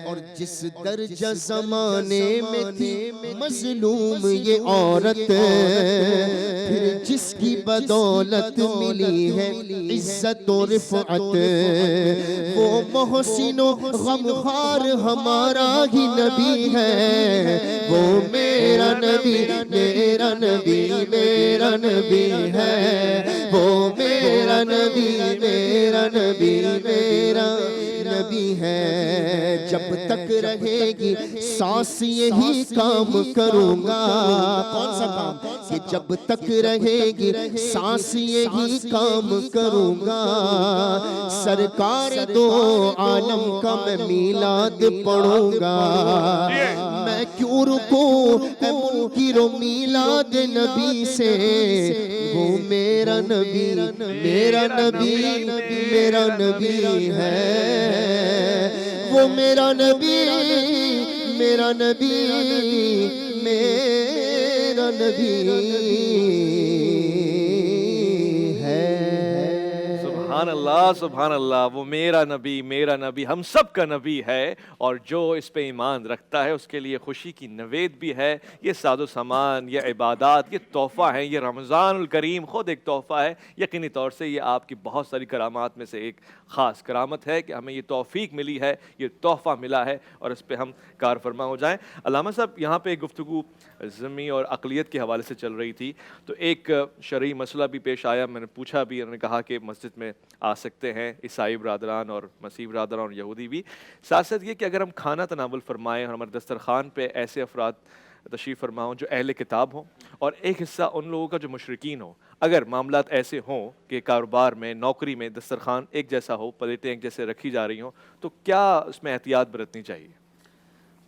اور جس درجہ زمانے میں تھی مظلوم یہ عورت، پھر جس کی بدولت ملی ہے عزت و رفعت، وہ محسن و غمخوار ہمارا ہی نبی ہے، وہ میرا نبی میرا نبی میرا نبی ہے، وہ میرا نبی میرا نبی میرا نبی ہے۔ جب تک رہے گی سانس یہی کام کروں گا، کون سا کام؟ کہ جب تک رہے گی سانس یہی کام کروں گا، سرکار دو عالم کا میں میلاد پڑھوں گا، میں کیوں رکوں اے منکر و میلاد نبی سے، وہ میرا نبی میرا نبی میرا نبی ہے، وہ میرا نبی میرا نبی میرا نبی ہے۔ سبحان اللہ، وہ میرا نبی ہم سب کا نبی ہے، اور جو اس پہ ایمان رکھتا ہے اس کے لیے خوشی کی نوید بھی ہے۔ یہ ساز و سامان، یہ عبادات، یہ تحفہ ہیں، یہ رمضان الکریم خود ایک تحفہ ہے۔ یقینی طور سے یہ آپ کی بہت ساری کرامات میں سے ایک خاص کرامت ہے کہ ہمیں یہ توفیق ملی ہے، یہ تحفہ ملا ہے، اور اس پہ ہم کار فرما ہو جائیں۔ علامہ صاحب، یہاں پہ گفتگو ذمی اور عقلیت کے حوالے سے چل رہی تھی، تو ایک شرعی مسئلہ بھی پیش آیا، میں نے پوچھا بھی، انہوں نے کہا کہ مسجد میں آ سکتے ہیں عیسائی برادران اور مسیح برادران اور یہودی بھی۔ ساتھ ساتھ یہ کہ اگر ہم کھانا تناول فرمائیں اور ہمارے دسترخوان پہ ایسے افراد تشریف فرما ہوں جو اہل کتاب ہوں، اور ایک حصہ ان لوگوں کا جو مشرکین ہوں، اگر معاملات ایسے ہوں کہ کاروبار میں، نوکری میں دسترخوان ایک جیسا ہو، پلیٹیں ایک جیسے رکھی جا رہی ہوں، تو کیا اس میں احتیاط برتنی چاہیے؟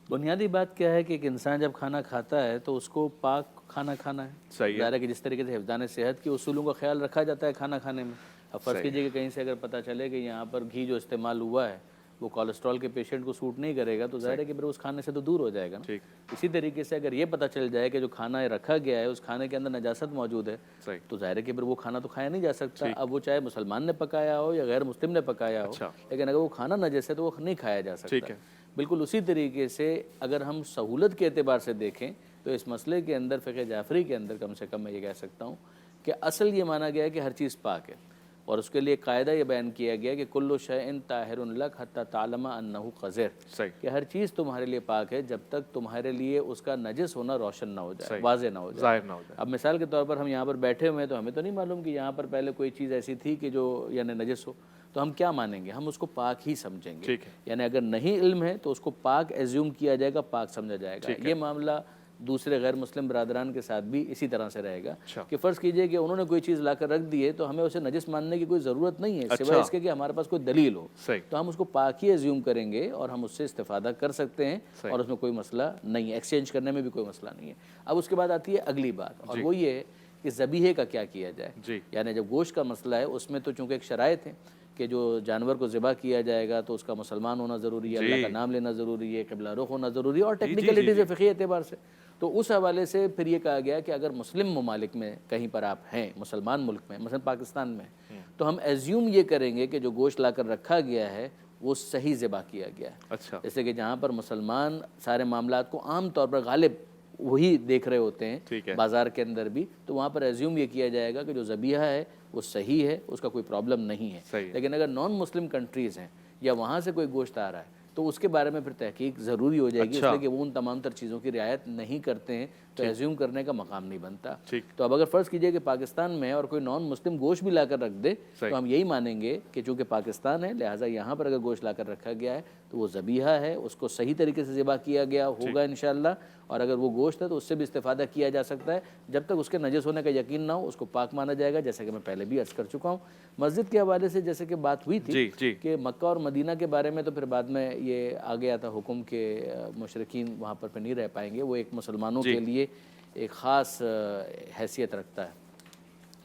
بنیادی بات کیا ہے کہ ایک انسان جب کھانا کھاتا ہے تو اس کو پاک کھانا کھانا ہے۔ صحیح ہے۔ ظاہر ہے کہ جس طریقے سے حفظان صحت کے اصولوں کا خیال رکھا جاتا ہے کھانا کھانے میں، اب فرض کیجئے کہ کہیں سے اگر پتہ چلے کہ یہاں پر گھی جو استعمال ہوا ہے وہ کولیسٹرول کے پیشنٹ کو سوٹ نہیں کرے گا، تو ظاہر ہے کہ پھر اس کھانے سے تو دور ہو جائے گا نا۔ اسی طریقے سے اگر یہ پتہ چل جائے کہ جو کھانا رکھا گیا ہے اس کھانے کے اندر نجاست موجود ہے، تو ظاہر ہے کہ پھر وہ کھانا تو کھایا نہیں جا سکتا، اب وہ چاہے مسلمان نے پکایا ہو یا غیر مسلم نے پکایا ہو، لیکن اگر وہ کھانا نجس ہے تو وہ نہیں کھایا جا سکتا۔ بالکل اسی طریقے سے اگر ہم سہولت کے اعتبار سے دیکھیں تو اس مسئلے کے اندر فقہ جعفری کے اندر کم سے کم میں یہ کہہ سکتا ہوں کہ اصل یہ مانا گیا ہے کہ ہر چیز پاک ہے، اور اس کے لیے قاعدہ یہ بیان کیا گیا کہ کل شیء طاہر لک حتی تعلم انہ قذر، کہ ہر چیز تمہارے لیے پاک ہے جب تک تمہارے لیے اس کا نجس ہونا روشن نہ ہو جائے، واضح نہ ہو جائے۔ اب مثال کے طور پر ہم یہاں پر بیٹھے ہوئے ہیں تو ہمیں تو نہیں معلوم کہ یہاں پر پہلے کوئی چیز ایسی تھی کہ جو یعنی نجس ہو، تو ہم کیا مانیں گے؟ ہم اس کو پاک ہی سمجھیں گے، یعنی اگر نہیں علم ہے تو اس کو پاک ایزیوم کیا جائے گا، پاک سمجھا جائے گا۔ یہ معاملہ دوسرے غیر مسلم برادران کے ساتھ بھی اسی طرح سے رہے گا کہ فرض کیجئے کہ انہوں نے کوئی چیز لا کر رکھ دی ہے تو ہمیں اسے نجس ماننے کی کوئی ضرورت نہیں ہے، سوائے اس کے کہ ہمارے پاس کوئی دلیل ہو، تو ہم اس کو پاک ہی ایزیوم کریں گے اور ہم اس سے استفادہ کر سکتے ہیں، اور اس میں کوئی مسئلہ نہیں ہے، ایکسچینج کرنے میں بھی کوئی مسئلہ نہیں ہے۔ اب اس کے بعد آتی ہے اگلی بات، اور وہ یہ ہے کہ ذبیحے کا کیا کیا جائے، یعنی جب گوشت کا مسئلہ ہے اس میں تو چونکہ ایک شرائط ہے کہ جو جانور کو ذبح کیا جائے گا تو اس کا مسلمان ہونا ضروری ہے، اللہ کا نام لینا ضروری ہے، قبلہ رخ ہونا ضروری ہے، اور ٹیکنیکلٹیز فقہی اعتبار سے تو اس حوالے سے پھر یہ کہا گیا کہ اگر مسلم ممالک میں کہیں پر آپ ہیں، مسلمان ملک میں مثلا پاکستان میں، تو ہم ایزیوم یہ کریں گے کہ جو گوشت لا کر رکھا گیا ہے وہ صحیح ذبح کیا گیا ہے۔ جیسے کہ جہاں پر مسلمان سارے معاملات کو عام طور پر غالب وہی دیکھ رہے ہوتے ہیں بازار کے اندر بھی، تو وہاں پر ایزیوم یہ کیا جائے گا کہ جو ذبیحہ ہے وہ صحیح ہے، اس کا کوئی پرابلم نہیں ہے۔ لیکن اگر نان مسلم کنٹریز ہیں یا وہاں سے کوئی گوشت آ رہا ہے تو اس کے بارے میں پھر تحقیق ضروری ہو جائے گی، اس لیے کہ وہ ان تمام تر چیزوں کی رعایت نہیں کرتے ہیں تو ایزیوم کرنے کا مقام نہیں بنتا۔ تو اب اگر فرض کیجئے کہ پاکستان میں اور کوئی نان مسلم گوشت بھی لا کر رکھ دے تو ہم یہی مانیں گے کہ چونکہ پاکستان ہے لہٰذا یہاں پر اگر گوشت لا کر رکھا گیا ہے تو وہ ذبیحہ ہے، اس کو صحیح طریقے سے ذبح کیا گیا ہوگا انشاءاللہ، اور اگر وہ گوشت ہے تو اس سے بھی استفادہ کیا جا سکتا ہے، جب تک اس کے نجس ہونے کا یقین نہ ہو اس کو پاک مانا جائے گا، جیسا کہ میں پہلے بھی عرض کر چکا ہوں۔ مسجد کے حوالے سے جیسے کہ بات ہوئی تھی کہ مکہ اور مدینہ کے بارے میں تو پھر بعد میں یہ آ گیا تھا حکم کہ مشرکین وہاں پر نہیں رہ پائیں گے، وہ ایک مسلمانوں کے لیے ایک خاص حیثیت رکھتا ہے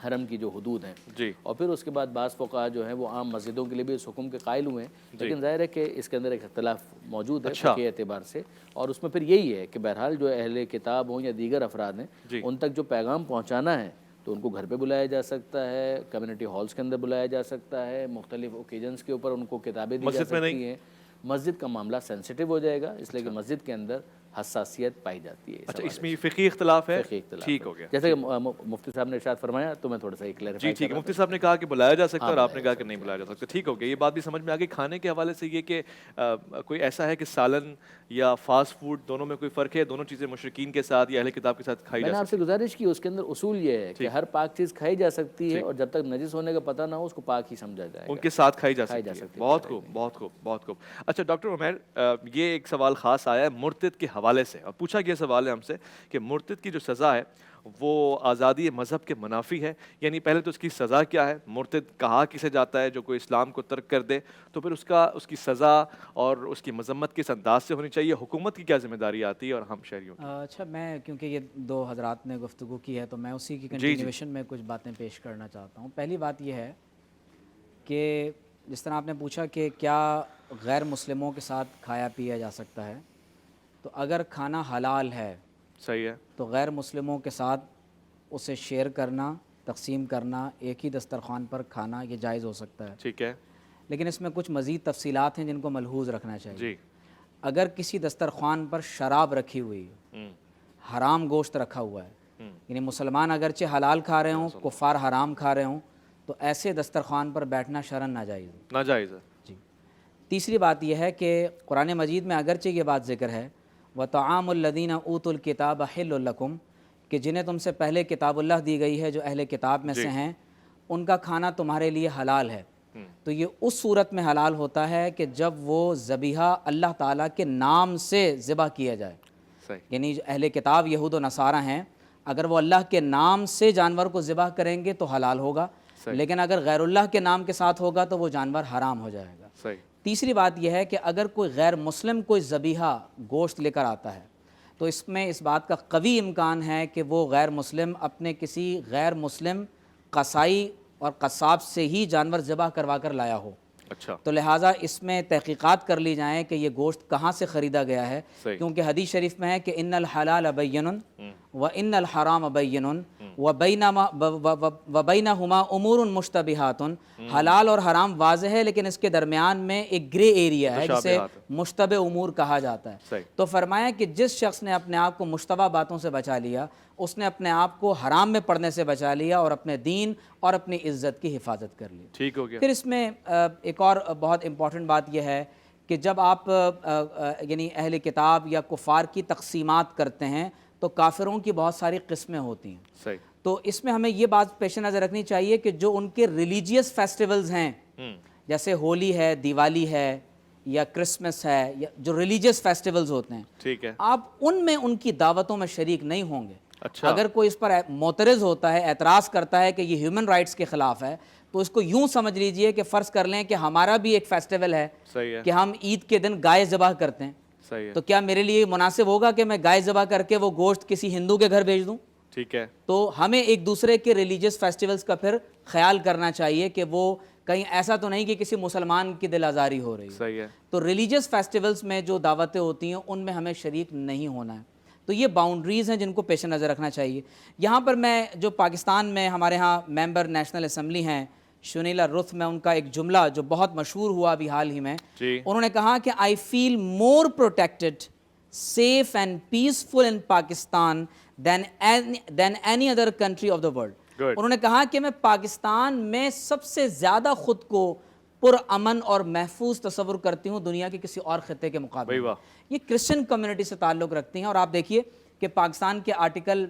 حرم کی جو حدود ہیں، اور پھر اس کے بعد بعض فقہا جو ہیں وہ عام مسجدوں کے لیے بھی اس حکم کے قائل ہوئے ہیں، لیکن ظاہر ہے کہ اس کے اندر ایک اختلاف موجود ہے فقہی اعتبار سے، اور اس میں پھر یہی ہے کہ بہرحال جو اہل کتاب ہوں یا دیگر افراد ہیں ان تک جو پیغام پہنچانا ہے تو ان کو گھر پہ بلایا جا سکتا ہے، کمیونٹی ہالز کے اندر بلایا جا سکتا ہے، مختلف اوکیجنز کے اوپر ان کو کتابیں دی جا سکتی ہیں، مسجد کا معاملہ سینسیٹیو ہو جائے گا، اس لیے کہ مسجد کے اندر حساسیت پائی جاتی ہے۔ اچھا اس میں فقہی اختلاف ہے، فقہی اختلاف ٹھیک ہو گیا۔ جیسے کہ مفتی صاحب نے ارشاد فرمایا تو میں تھوڑا سا جی کلیریفائی ٹھیک ہے، مفتی صاحب نے کہا کہ بلایا جا سکتا ہے اور آپ نے کہا کہ نہیں بلایا جا سکتا، ٹھیک ہو گیا، یہ بات بھی سمجھ میں آ گئی۔ کھانے کے حوالے سے یہ کہ کوئی ایسا ہے کہ سالن یا فاسٹ فوڈ دونوں میں کوئی فرق ہے، دونوں چیزیں مشرکین کے ساتھ یا اہل کتاب کے ساتھ کھائی میں جا نے آپ سے گزارش کی، اس کے اندر اصول یہ ہے کہ ہر پاک چیز کھائی جا سکتی ہے اور جب تک نجس ہونے کا پتہ نہ ہو اس کو پاک ہی سمجھا جائے گا، ان کے ساتھ کھائی جا سکتی ہے۔ بہت خوب بہت خوب بہت خوب۔ اچھا ڈاکٹر عمیر، یہ ایک سوال خاص آیا ہے مرتد کے حوالے سے، اور پوچھا گیا سوال ہے ہم سے کہ مرتد کی جو سزا ہے وہ آزادی مذہب کے منافی ہے، یعنی پہلے تو اس کی سزا کیا ہے، مرتد کہا کسے جاتا ہے جو کوئی اسلام کو ترک کر دے، تو پھر اس کی سزا اور اس کی مذمت کس انداز سے ہونی چاہیے، حکومت کی کیا ذمہ داری آتی ہے اور ہم شہریوں کی؟ اچھا میں کیونکہ یہ دو حضرات نے گفتگو کی ہے تو میں اسی کی کنٹینیویشن میں کچھ باتیں پیش کرنا چاہتا ہوں۔ پہلی بات یہ ہے کہ جس طرح آپ نے پوچھا کہ کیا غیر مسلموں کے ساتھ کھایا پیا جا سکتا ہے، تو اگر کھانا حلال ہے صحیح ہے، تو غیر مسلموں کے ساتھ اسے شیئر کرنا، تقسیم کرنا، ایک ہی دسترخوان پر کھانا یہ جائز ہو سکتا ہے، ٹھیک ہے لیکن اس میں کچھ مزید تفصیلات ہیں جن کو ملحوظ رکھنا چاہیے۔ جی، اگر کسی دسترخوان پر شراب رکھی ہوئی ہے، حرام گوشت رکھا ہوا ہے، یعنی مسلمان اگرچہ حلال کھا رہے ہوں، کفار حرام کھا رہے ہوں، تو ایسے دسترخوان پر بیٹھنا شرعاً ناجائز ہے۔ ناجائز ہے، جی۔ تیسری بات یہ ہے کہ قرآن مجید میں اگرچہ یہ بات ذکر ہے وَطَعَامُ الَّذِينَ أُوتُوا الْكِتَابَ حِلٌّ لَكُمْ، کہ جنہیں تم سے پہلے کتاب اللہ دی گئی ہے جو اہل کتاب میں سے ہیں، ان کا کھانا تمہارے لیے حلال ہے، تو یہ اس صورت میں حلال ہوتا ہے کہ جب وہ ذبیحہ اللہ تعالیٰ کے نام سے ذبح کیا جائے، صحیح، یعنی جو اہل کتاب یہود و نصارہ ہیں اگر وہ اللہ کے نام سے جانور کو ذبح کریں گے تو حلال ہوگا، لیکن اگر غیر اللہ کے نام کے ساتھ ہوگا تو وہ جانور حرام ہو جائے گا۔ صحیح، تیسری بات یہ ہے کہ اگر کوئی غیر مسلم کوئی ذبیحہ گوشت لے کر آتا ہے تو اس میں اس بات کا قوی امکان ہے کہ وہ غیر مسلم اپنے کسی غیر مسلم قصائی اور قصاب سے ہی جانور ذبح کروا کر لایا ہو، اچھا، تو لہٰذا اس میں تحقیقات کر لی جائیں کہ یہ گوشت کہاں سے خریدا گیا ہے، صحیح، کیونکہ حدیث شریف میں ہے کہ ان الحلال بین وان الحرام بین وبینہما امور مشتبہات، حلال اور حرام واضح ہے لیکن اس کے درمیان میں ایک گرے ایریا ہے جسے مشتبہ امور کہا جاتا ہے۔ صحیح، تو فرمایا کہ جس شخص نے اپنے آپ کو مشتبہ باتوں سے بچا لیا اس نے اپنے آپ کو حرام میں پڑنے سے بچا لیا اور اپنے دین اور اپنی عزت کی حفاظت کر لی۔ ٹھیک ہو گیا۔ پھر اس میں ایک اور بہت امپورٹنٹ بات یہ ہے کہ جب آپ یعنی اہل کتاب یا کفار کی تقسیمات کرتے ہیں تو کافروں کی بہت ساری قسمیں ہوتی ہیں، صحیح، تو اس میں ہمیں یہ بات پیش نظر رکھنی چاہیے کہ جو ان کے ریلیجیس فیسٹیولز ہیں جیسے ہولی ہے، دیوالی ہے یا کرسمس ہے، یا جو ریلیجیس فیسٹیولز ہوتے ہیں، ٹھیک ہے، آپ ان میں ان کی دعوتوں میں شریک نہیں ہوں گے۔ اچھا، اگر کوئی اس پر معترض ہوتا ہے، اعتراض کرتا ہے کہ یہ ہیومن رائٹس کے خلاف ہے، تو اس کو یوں سمجھ لیجئے کہ فرض کر لیں کہ ہمارا بھی ایک فیسٹیول ہے صحیح ہے، کہ ہم عید کے دن گائے ذبح کرتے ہیں، صحیح ہے، تو کیا میرے لیے مناسب ہوگا کہ میں گائے ذبح کر کے وہ گوشت کسی ہندو کے گھر بھیج دوں؟ ٹھیک ہے، تو ہمیں ایک دوسرے کے ریلیجیس فیسٹیولز کا پھر خیال کرنا چاہیے کہ وہ کہیں ایسا تو نہیں کہ کسی مسلمان کی دل آزاری ہو رہی ہے۔ صحیح ہے، تو ریلیجیس فیسٹیولز میں جو دعوتیں ہوتی ہیں ان میں ہمیں شریک نہیں ہونا ہے، تو یہ باؤنڈریز ہیں جن کو پیش نظر رکھنا چاہیے۔ یہاں پر میں جو پاکستان میں ہمارے ہاں ممبر نیشنل اسمبلی ہیں شنیلا رتھ، میں ان کا ایک جملہ جو بہت مشہور ہوا ابھی حال ہی میں، جی، انہوں نے کہا کہ آئی فیل مور protected safe and peaceful in Pakistan than any other country of the world۔ Good۔ انہوں نے کہا کہ میں پاکستان میں سب سے زیادہ خود کو پرامن اور محفوظ تصور کرتی ہوں دنیا کے کسی اور خطے کے مقابلے میں۔ یہ کرسچن کمیونٹی سے تعلق رکھتی ہیں، اور آپ دیکھیے کہ پاکستان کے آرٹیکل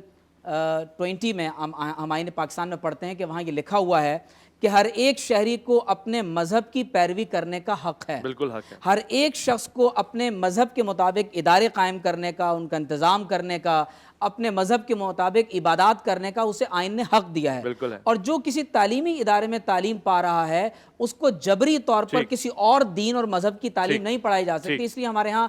20 میں ہم آئین پاکستان میں پڑھتے ہیں کہ وہاں یہ لکھا ہوا ہے کہ ہر ایک شہری کو اپنے مذہب کی پیروی کرنے کا حق ہے، بالکل حق ہے، ہر ایک شخص کو اپنے مذہب کے مطابق ادارے قائم کرنے کا، ان کا انتظام کرنے کا، اپنے مذہب کے مطابق عبادات کرنے کا اسے آئین نے حق دیا ہے۔ بالکل ہے، اور جو کسی تعلیمی ادارے میں تعلیم پا رہا ہے اس کو جبری طور پر کسی اور دین اور مذہب کی تعلیم نہیں پڑھائی جا سکتی، اس لیے ہمارے ہاں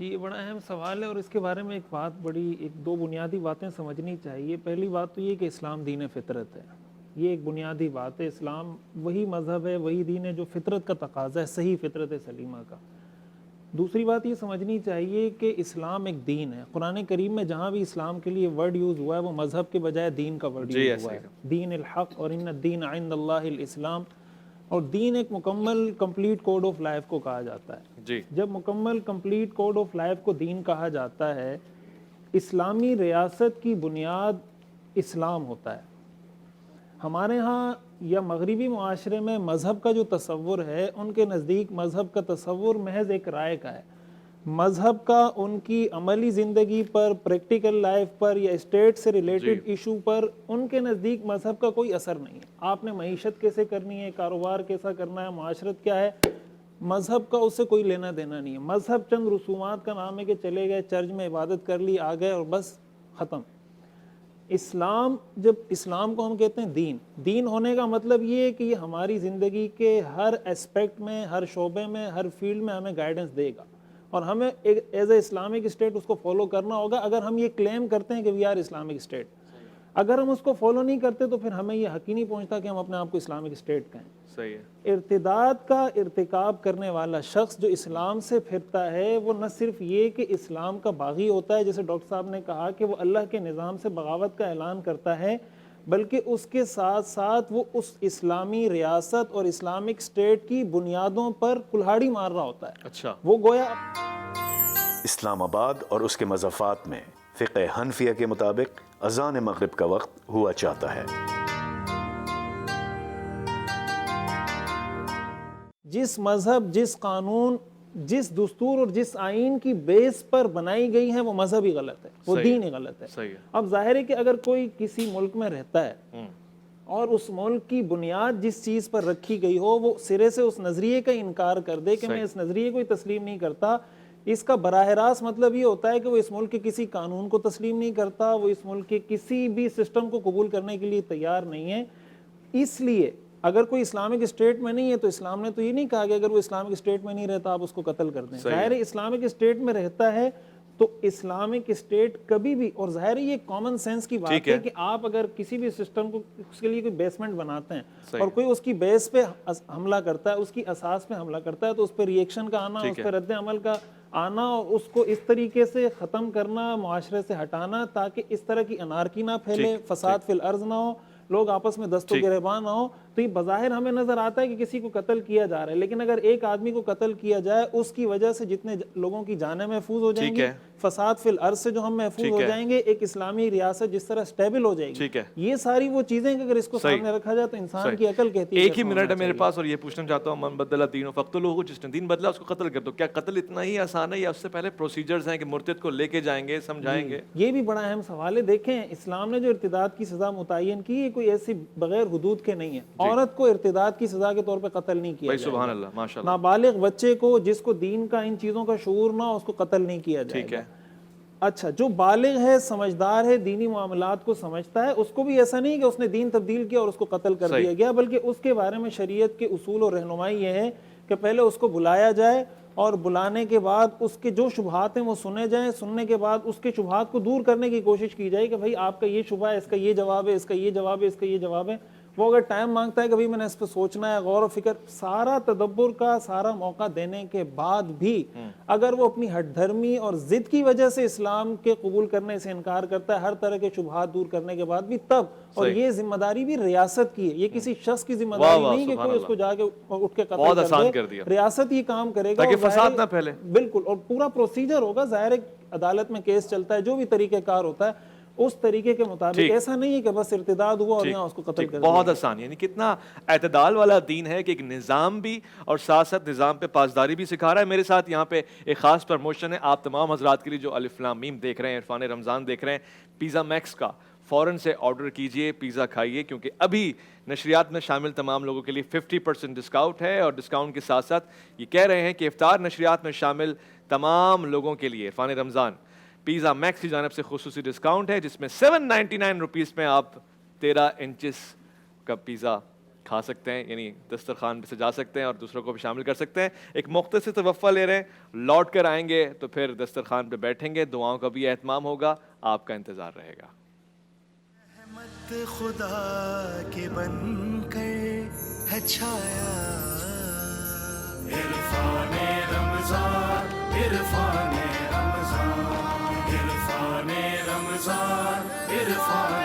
جی یہ بڑا اہم سوال ہے، اور اس کے بارے میں ایک دو بنیادی باتیں سمجھنی چاہیے۔ پہلی بات تو یہ کہ اسلام دین فطرت ہے، یہ ایک بنیادی بات ہے۔ اسلام وہی مذہب ہے، وہی دین ہے جو فطرت کا تقاضا ہے، صحیح فطرت سلیمہ کا۔ دوسری بات یہ سمجھنی چاہیے کہ اسلام ایک دین ہے۔ قرآن کریم میں جہاں بھی اسلام کے لیے ورڈ یوز ہوا ہے وہ مذہب کے بجائے دین کا ورڈ یوز ہوا ہے، دین الحق، اور ان الدین عند اللہ الاسلام۔ اور دین ایک مکمل کمپلیٹ کوڈ آف لائف کو کہا جاتا ہے۔ جی جب مکمل کمپلیٹ کوڈ آف لائف کو دین کہا جاتا ہے، اسلامی ریاست کی بنیاد اسلام ہوتا ہے۔ ہمارے ہاں یا مغربی معاشرے میں مذہب کا جو تصور ہے، ان کے نزدیک مذہب کا تصور محض ایک رائے کا ہے۔ مذہب کا ان کی عملی زندگی پر، پریکٹیکل لائف پر یا اسٹیٹ سے ریلیٹڈ ایشو پر ان کے نزدیک مذہب کا کوئی اثر نہیں ہے۔ آپ نے معیشت کیسے کرنی ہے، کاروبار کیسا کرنا ہے، معاشرت کیا ہے، مذہب کا اس سے کوئی لینا دینا نہیں ہے۔ مذہب چند رسومات کا نام ہے کہ چلے گئے چرچ میں عبادت کر لی، آ گئے اور بس ختم۔ اسلام، جب اسلام کو ہم کہتے ہیں دین ہونے کا مطلب یہ ہے کہ یہ ہماری زندگی کے ہر اسپیکٹ میں، ہر شعبے میں، ہر فیلڈ میں ہمیں گائیڈنس دے گا، اور ہمیں ایز اے اسلامک اسٹیٹ اس کو فالو کرنا ہوگا۔ اگر ہم یہ کلیم کرتے ہیں کہ وی آر اسلامک اسٹیٹ، اگر ہم اس کو فالو نہیں کرتے تو پھر ہمیں یہ حق ہی نہیں پہنچتا کہ ہم اپنے آپ کو اسلامک اسٹیٹ کہیں۔ صحیح ہے۔ ارتداد کا ارتکاب کرنے والا شخص جو اسلام سے پھرتا ہے، وہ نہ صرف یہ کہ اسلام کا باغی ہوتا ہے، جیسے ڈاکٹر صاحب نے کہا کہ وہ اللہ کے نظام سے بغاوت کا اعلان کرتا ہے، بلکہ اس کے ساتھ ساتھ وہ اس اسلامی ریاست اور اسلامک اسٹیٹ کی بنیادوں پر کلہاڑی مار رہا ہوتا ہے۔ اچھا، وہ گویا اسلام آباد اور اس کے مضافات میں فقہ حنفیہ کے مطابق اذان مغرب کا وقت ہوا چاہتا ہے۔ جس مذہب، جس قانون، جس دستور اور جس آئین کی بیس پر بنائی گئی ہے وہ مذہب ہی غلط ہے، وہ دین ہی غلط ہے۔ صحیح ہے۔ اب ظاہر ہے کہ اگر کوئی کسی ملک میں رہتا ہے اور اس ملک کی بنیاد جس چیز پر رکھی گئی ہو وہ سرے سے اس نظریے کا انکار کر دے کہ میں اس نظریے کو ہی تسلیم نہیں کرتا، اس کا براہ راست مطلب یہ ہوتا ہے کہ وہ اس ملک کے کسی قانون کو تسلیم نہیں کرتا، وہ اس ملک کے کسی بھی سسٹم کو قبول کرنے کے لیے تیار نہیں ہے۔ اس لیے اگر کوئی اسلامک اسٹیٹ میں نہیں ہے تو اسلام نے تو یہ نہیں کہا کہ اگر وہ اسلامک اسٹیٹ میں نہیں رہتا آپ اس کو قتل کر دیں۔ ظاہر ہے اسلامک اسٹیٹ میں رہتا ہے تو اسلامک اسٹیٹ کبھی بھی، اور ظاہر ہے یہ کامن سینس کی بات ہے کہ آپ اگر کسی بھی سسٹم کو اس کے لیے کوئی بیسمنٹ بناتے ہیں اور کوئی اس کی بیس پہ حملہ کرتا ہے، اس کی اساس پہ حملہ کرتا ہے، تو اس پہ ری ایکشن کا آنا، اس پہ رد عمل کا آنا اور اس کو اس طریقے سے ختم کرنا، معاشرے سے ہٹانا تاکہ اس طرح کی انارکی نہ پھیلے، فساد فی الارض نہ ہو، لوگ آپس میں دست و گریبان نہ ہو، تو یہ بظاہر ہمیں نظر آتا ہے کہ کسی کو قتل کیا جا رہا ہے، لیکن اگر ایک آدمی کو قتل کیا جائے اس کی وجہ سے جتنے لوگوں کی جانیں محفوظ ہو جائیں گی، فساد فی الارض سے جو ہم محفوظ ہو جائیں گے، ایک اسلامی ریاست جس طرح سٹیبل ہو جائے گی، یہ ساری وہ چیزیں کہ اگر اس کو سامنے رکھا جائے تو انسان کی عقل کہتی ہے۔ ایک ہی منٹ ہے میرے پاس اور یہ پوچھنا چاہتا ہوں، من بدل دین فاقتلوہ، جس نے دین بدلا اس کو قتل کر دو۔ کیا قتل اتنا ہی آسان ہے یا اس سے پہلے پروسیجرز ہیں کہ مرتد کو لے کے جائیں گے، سمجھائیں گے؟ یہ بھی بڑا اہم سوال ہے۔ دیکھیں اسلام نے جو ارتداد کی سزا متعین کی ہے کوئی ایسی بغیر حدود کے نہیں ہے۔ عورت کو ارتداد کی سزا کے طور پہ قتل نہیں کیا جائے گا۔ سبحان اللہ، ماشاءاللہ۔ نابالغ بچے کو جس کو دین کا ان چیزوں کا شعور نہ ہو اس کو قتل نہیں کیا جائے گا۔ اچھا، جو بالغ ہے، سمجھدار ہے، دینی معاملات کو سمجھتا ہے، اس کو بھی ایسا نہیں کہ اس نے دین تبدیل کیا اور اس کو قتل کر دیا گیا، بلکہ اس کے بارے میں شریعت کے اصول اور رہنمائی یہ ہے کہ پہلے اس کو بلایا جائے اور بلانے کے بعد اس کے جو شبہات ہیں وہ سنے جائیں، سننے کے بعد اس کے شبہات کو دور کرنے کی کوشش کی جائے کہ بھائی آپ کا یہ شبہ ہے، اس کا یہ جواب ہے، اس کا یہ جواب ہے، اس کا یہ جواب ہے۔ وہ اگر ٹائم مانگتا ہے کہ بھائی میں نے اس پہ سوچنا ہے، غور و فکر، سارا تدبر کا سارا موقع دینے کے بعد بھی اگر وہ اپنی ہٹ دھرمی اور ضد کی وجہ سے اسلام کے قبول کرنے سے انکار کرتا ہے، ہر طرح کے شبہات دور کرنے کے بعد بھی، تب، اور یہ ذمہ داری بھی ریاست کی ہے، یہ کسی شخص کی ذمہ داری نہیں کہ کوئی اس کو جا کے اٹھ کے قتل کر دے، ریاست یہ کام کرے گا تاکہ فساد نہ پھیلے۔ بالکل، اور پورا پروسیجر ہوگا، ظاہر عدالت میں کیس چلتا ہے، جو بھی طریقہ کار ہوتا ہے اس طریقے کے مطابق، ایسا نہیں ہے کہ بس ارتداد ہوا اور یہاں اس کو قتل کر دیا۔ بہت آسان، یعنی کتنا اعتدال والا دین ہے کہ ایک نظام بھی اور ساتھ ساتھ نظام پہ پاسداری بھی سکھا رہا ہے۔ میرے ساتھ یہاں پہ ایک خاص پرموشن ہے آپ تمام حضرات کے لیے جو الف لام میم دیکھ رہے ہیں، عرفان رمضان دیکھ رہے ہیں، پیزا میکس کا فوراً سے آرڈر کیجئے، پیزا کھائیے، کیونکہ ابھی نشریات میں شامل تمام لوگوں کے لیے 50% ڈسکاؤنٹ ہے، اور ڈسکاؤنٹ کے ساتھ ساتھ یہ کہہ رہے ہیں کہ افطار نشریات میں شامل تمام لوگوں کے لیے عرفان رمضان پیزا میکس کی جانب سے خصوصی ڈسکاؤنٹ ہے، جس میں 799 روپیز میں آپ 13 انچز کا پیزا کھا سکتے ہیں، یعنی دسترخوان پہ سے جا سکتے ہیں اور دوسروں کو بھی شامل کر سکتے ہیں. ایک مختصر سے وقفہ لے رہے ہیں، لوٹ کر آئیں گے تو پھر دسترخوان پہ بیٹھیں گے، دعاؤں کا بھی اہتمام ہوگا، آپ کا انتظار رہے گا. رحمت خدا کے بن کر ہے چھایا، عرفان رمضان، عرفان رمضان، عرفان رمضان، عرفان